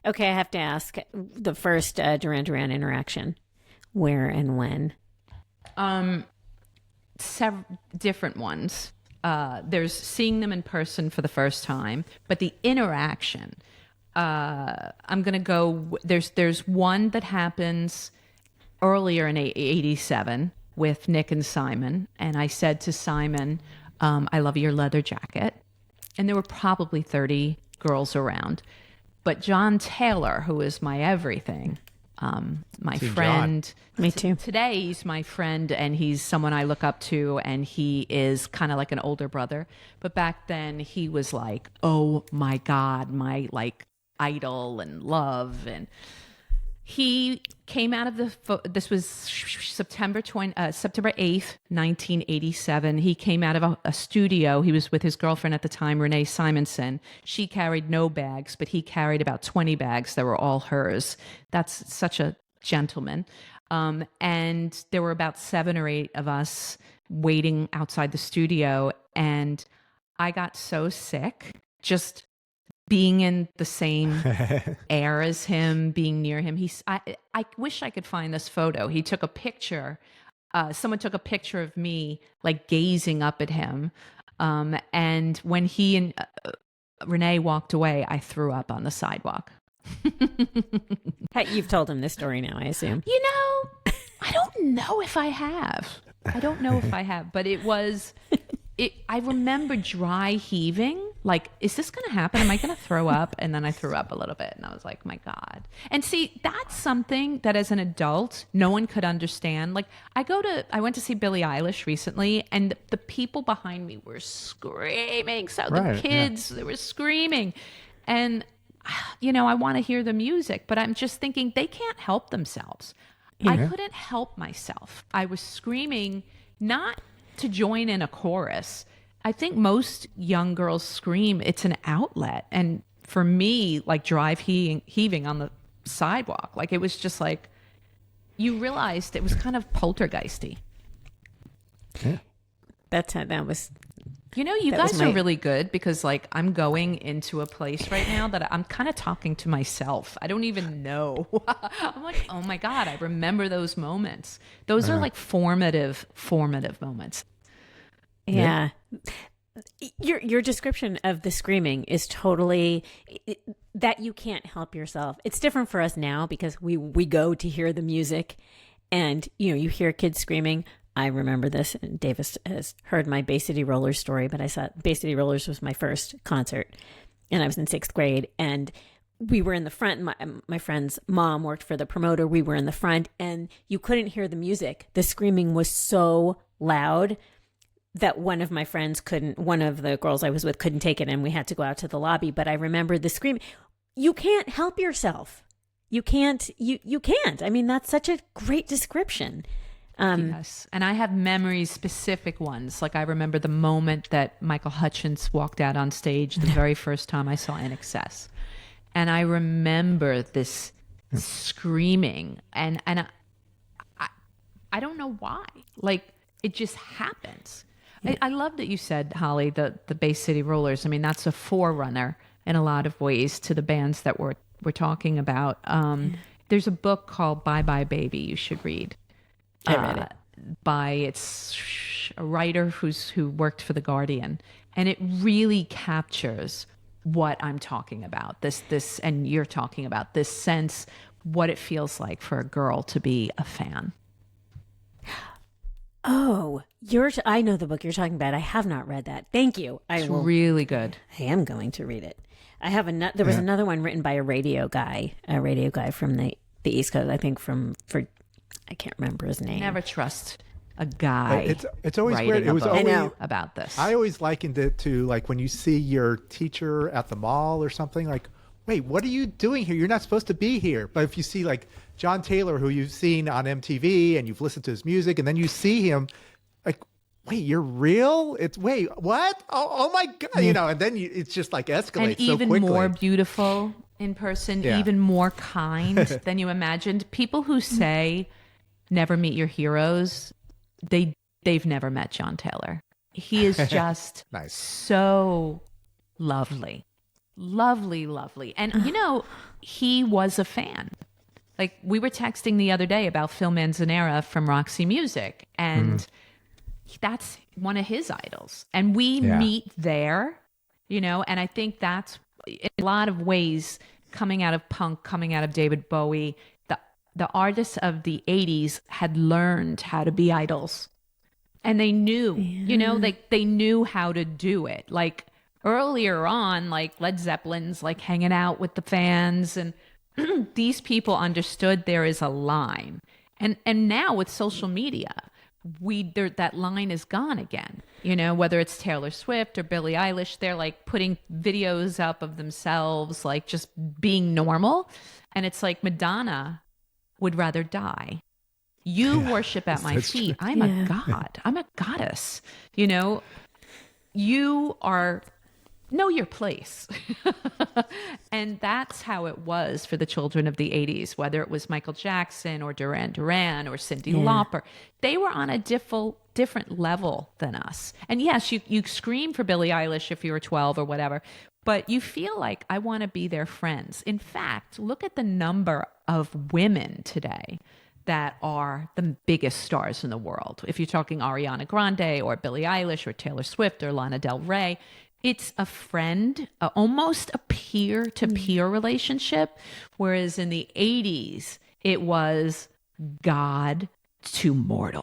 Okay, I have to ask the first Duran Duran interaction. Where and when? Several different ones. There's seeing them in person for the first time, but the interaction. I'm gonna go. There's one that happens earlier in '87 with Nick and Simon, and I said to Simon, "I love your leather jacket," and there were probably 30 girls around, but John Taylor, who is my everything. My Team friend. John. Me too. Today he's my friend and he's someone I look up to and he is kind of like an older brother. But back then he was like, oh my God, my like idol and love. And he came out of this was September 8th, 1987. He came out of a studio. He was with his girlfriend at the time, Renee Simonson. She carried no bags, but he carried about 20 bags that were all hers. That's such a gentleman. And there were about 7 or 8 of us waiting outside the studio. And I got so sick just being in the same air as him, being near him. I wish I could find this photo. He took a picture. Someone took a picture of me, like gazing up at him. And when he and Renee walked away, I threw up on the sidewalk. You've told him this story now, I assume. You know, I don't know if I have. But it was. I remember dry heaving. Like, is this going to happen? Am I going to throw up? And then I threw up a little bit and I was like, my God. And see, that's something that as an adult, no one could understand. Like I went to see Billie Eilish recently and the people behind me were screaming. So the kids, they were screaming. And, you know, I want to hear the music, but I'm just thinking they can't help themselves. I couldn't help myself. I was screaming, not to join in a chorus. I think most young girls scream, it's an outlet. And for me, like heaving on the sidewalk, like it was just like, you realized it was kind of poltergeisty. Yeah. That was... You know, you guys are really good because like I'm going into a place right now that I'm kind of talking to myself. I don't even know. I'm like, oh my God, I remember those moments. Those are like formative moments. Yeah. Your description of the screaming is totally that you can't help yourself. It's different for us now because we go to hear the music and, you know, you hear kids screaming. I remember this, and Davis has heard my Bay City Rollers story, but I saw Bay City Rollers was my first concert, and I was in 6th grade, and we were in the front. My friend's mom worked for the promoter. We were in the front, and you couldn't hear the music. The screaming was so loud that one of the girls I was with couldn't take it, and we had to go out to the lobby. But I remember the screaming. You can't help yourself. You can't. I mean, that's such a great description. Yes. And I have memories, specific ones. Like I remember the moment that Michael Hutchence walked out on stage the very first time I saw NXS. And I remember this screaming and I don't know why. Like it just happens. Yeah. I love that you said, Holly, the Bay City Rollers. I mean, that's a forerunner in a lot of ways to the bands that we're talking about. There's a book called Bye Bye Baby you should read. I read it. It's a writer who worked for The Guardian, and it really captures what I'm talking about. This, and you're talking about this sense, what it feels like for a girl to be a fan. Oh, I know the book you're talking about. I have not read that. Thank you. It's really good. I am going to read it. There was another one written by a radio guy from the East Coast. I think I can't remember his name. Never trust a guy. It's always weird. It was always about this. I always likened it to like when you see your teacher at the mall or something. Like, wait, what are you doing here? You're not supposed to be here. But if you see like John Taylor, who you've seen on MTV and you've listened to his music, and then you see him, like, wait, you're real? Wait, what? Oh my God! You know, and then it's just like escalates and even so quickly. More beautiful in person, even more kind than you imagined. People who say never meet your heroes, they've never met John Taylor. He is just nice. So lovely. Lovely, lovely. And, he was a fan. Like, we were texting the other day about Phil Manzanera from Roxy Music, and that's one of his idols. And we meet there, and I think that's, in a lot of ways, coming out of punk, coming out of David Bowie, the artists of the 80s had learned how to be idols. And they knew, they knew how to do it. Like, earlier on, like Led Zeppelin's like hanging out with the fans, and these people understood there is a line. And now with social media, that line is gone again. Whether it's Taylor Swift or Billie Eilish, they're like putting videos up of themselves, like just being normal. And it's like, Madonna would rather die. You worship at my feet. True. I'm a god. I'm a goddess. You are, know your place. And that's how it was for the children of the 80s, whether it was Michael Jackson or Duran Duran or Cyndi Lauper. They were on a different level than us. And yes, you scream for Billie Eilish if you were 12 or whatever, but you feel like, I want to be their friends. In fact, look at the number of women today that are the biggest stars in the world. If you're talking Ariana Grande or Billie Eilish or Taylor Swift or Lana Del Rey, it's a friend, almost a peer-to-peer relationship, whereas in the 80s, it was God to mortal.